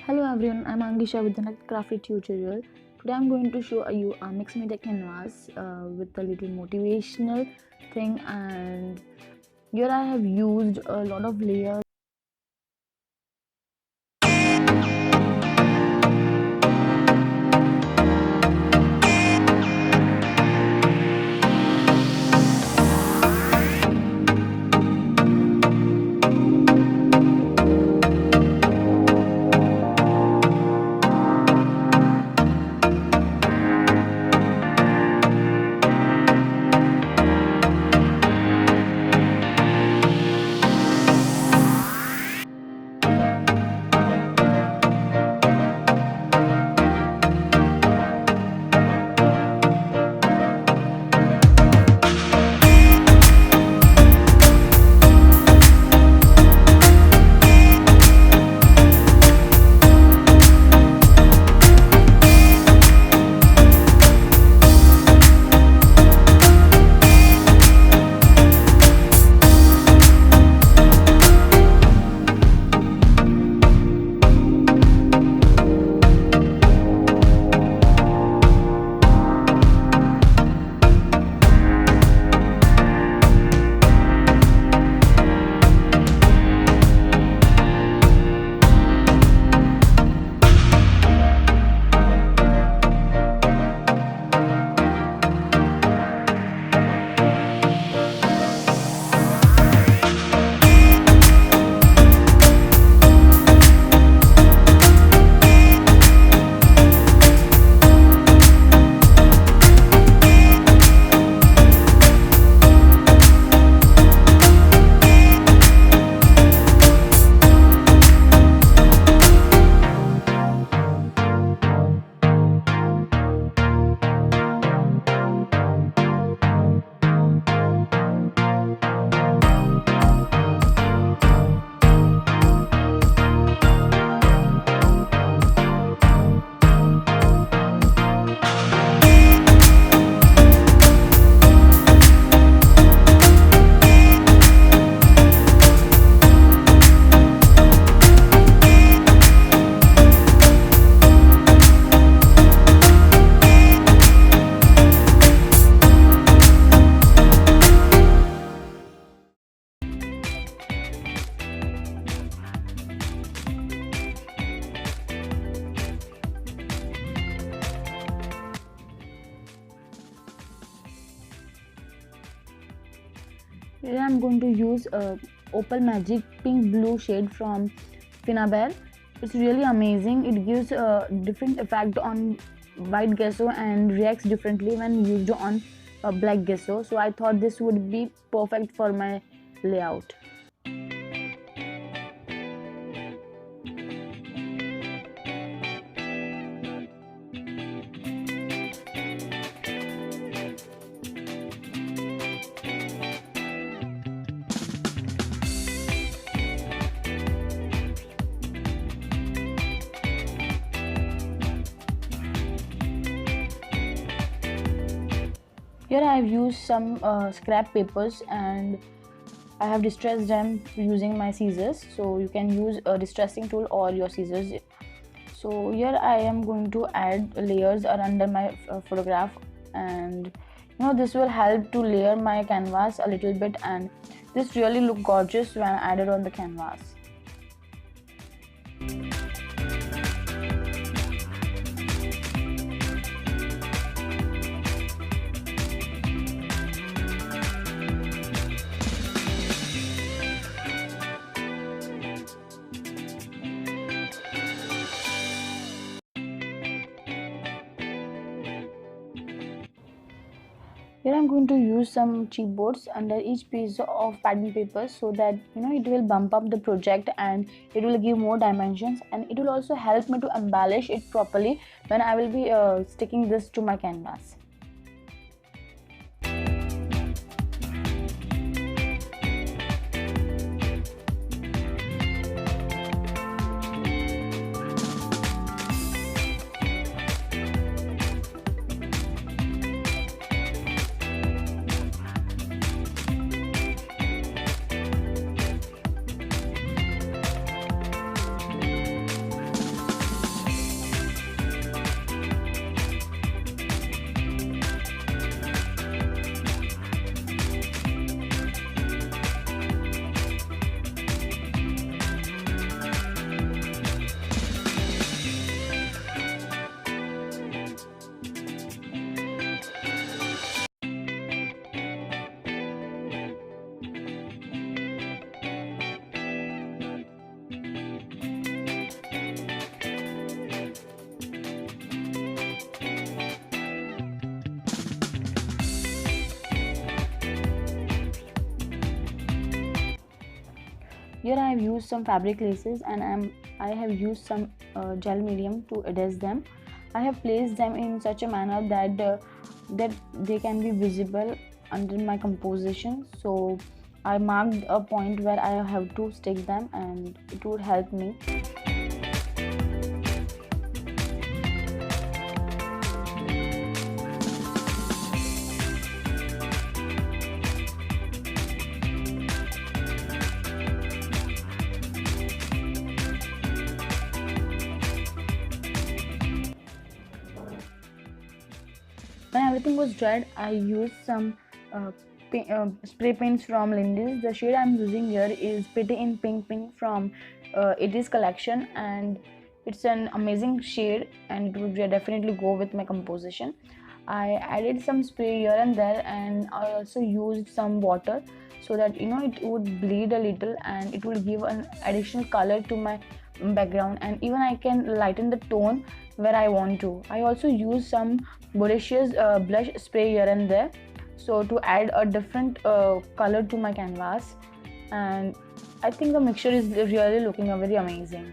Hello everyone, I'm Angisha with the next crafty tutorial. Today I'm going to show you a mixed media canvas with a little motivational thing, and here I have used a lot of layers. Here I'm going to use a Opal Magic Pink Blue shade from Finabel. It's really amazing. It gives a different effect on white gesso and reacts differently when used on black gesso. So I thought this would be perfect for my layout. Here I have used some scrap papers and I have distressed them using my scissors. So you can use a distressing tool or your scissors. So here I am going to add layers under my photograph, and this will help to layer my canvas a little bit, and this really look gorgeous when added on the canvas. Here I'm going to use some chipboards under each piece of pattern paper so that it will bump up the project and it will give more dimensions, and it will also help me to embellish it properly when I will be sticking this to my canvas. Here I have used some fabric laces, and I have used some gel medium to adjust them. I have placed them in such a manner that they can be visible under my composition. So I marked a point where I have to stick them, and it would help me. When everything was dried, I used some spray paints from Lindy's. The shade I'm using here is Pretty in Pink Pink from It Is collection, and it's an amazing shade, and it would definitely go with my composition. I added some spray here and there, and I also used some water so that it would bleed a little, and it will give an additional color to my background, and even I can lighten the tone where I want to. I also use some bodacious blush spray here and there, so to add a different color to my canvas, and I think the mixture is really looking very amazing.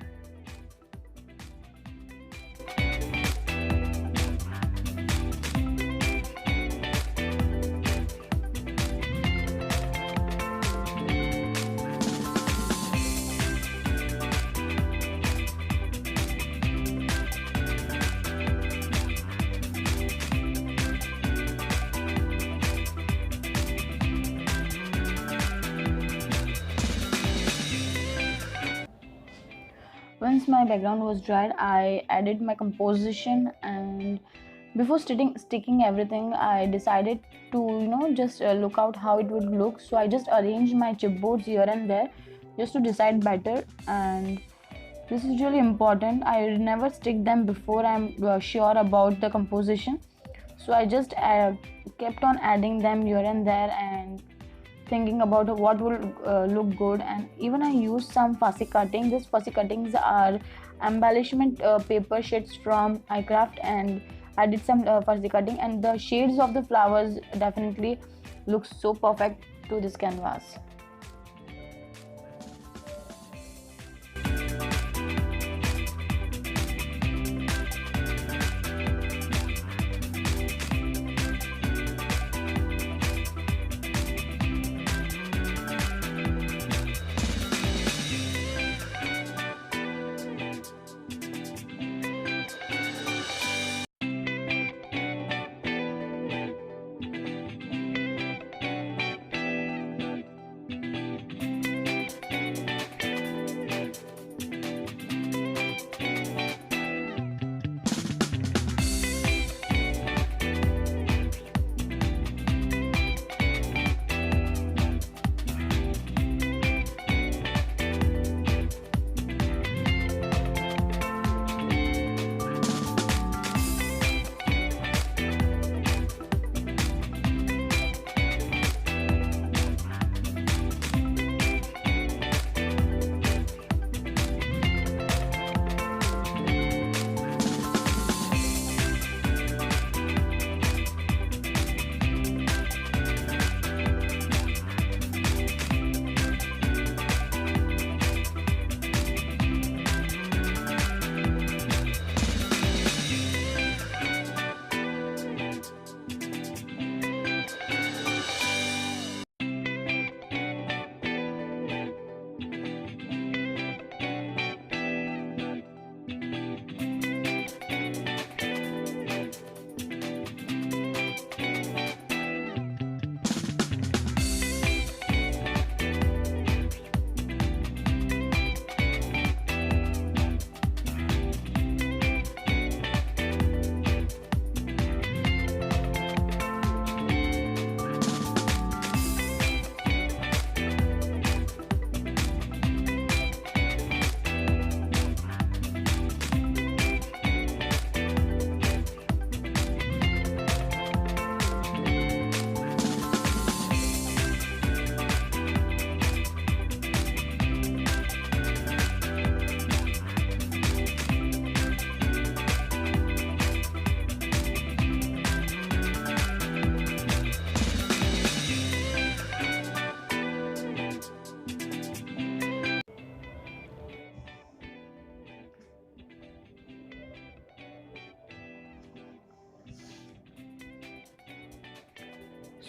Once my background was dried, I added my composition, and before sticking everything, I decided to just look out how it would look. So I just arranged my chipboards here and there just to decide better, and this is really important. I never stick them before I'm sure about the composition. So I just kept on adding them here and there, and thinking about what will look good. And even I used some fussy cutting. These fussy cuttings are embellishment paper sheets from iCraft, and I did some fussy cutting, and the shades of the flowers definitely look so perfect to this canvas.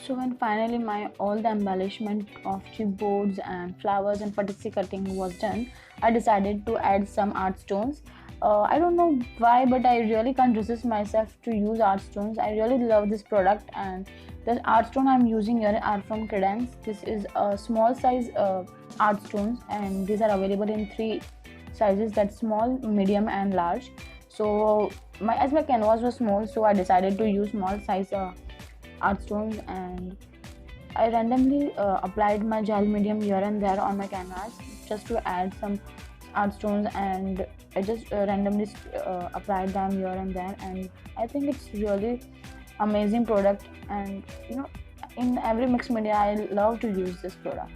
So when finally my all the embellishment of chipboards and flowers and patisi cutting was done, I decided to add some art stones. I don't know why, but I really can't resist myself to use art stones. I really love this product, and the art stone I'm using here are from Credence. This is a small size art stones, and these are available in three sizes: that small, medium, and large. So as my canvas was small, so I decided to use small size art stones, and I randomly applied my gel medium here and there on my canvas just to add some art stones, and I just randomly applied them here and there, and I think it's really amazing product. And in every mixed media I love to use this product.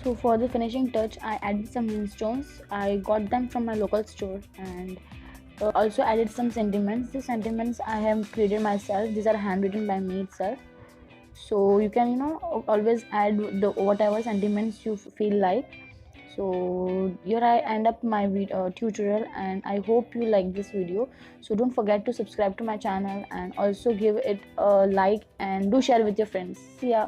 So for the finishing touch, I added some moonstones. I got them from my local store, and also added some sentiments. The sentiments I have created myself. These are handwritten by me itself. So you can always add the whatever sentiments you feel like. So here I end up my tutorial, and I hope you like this video. So don't forget to subscribe to my channel, and also give it a like, and do share with your friends. See ya.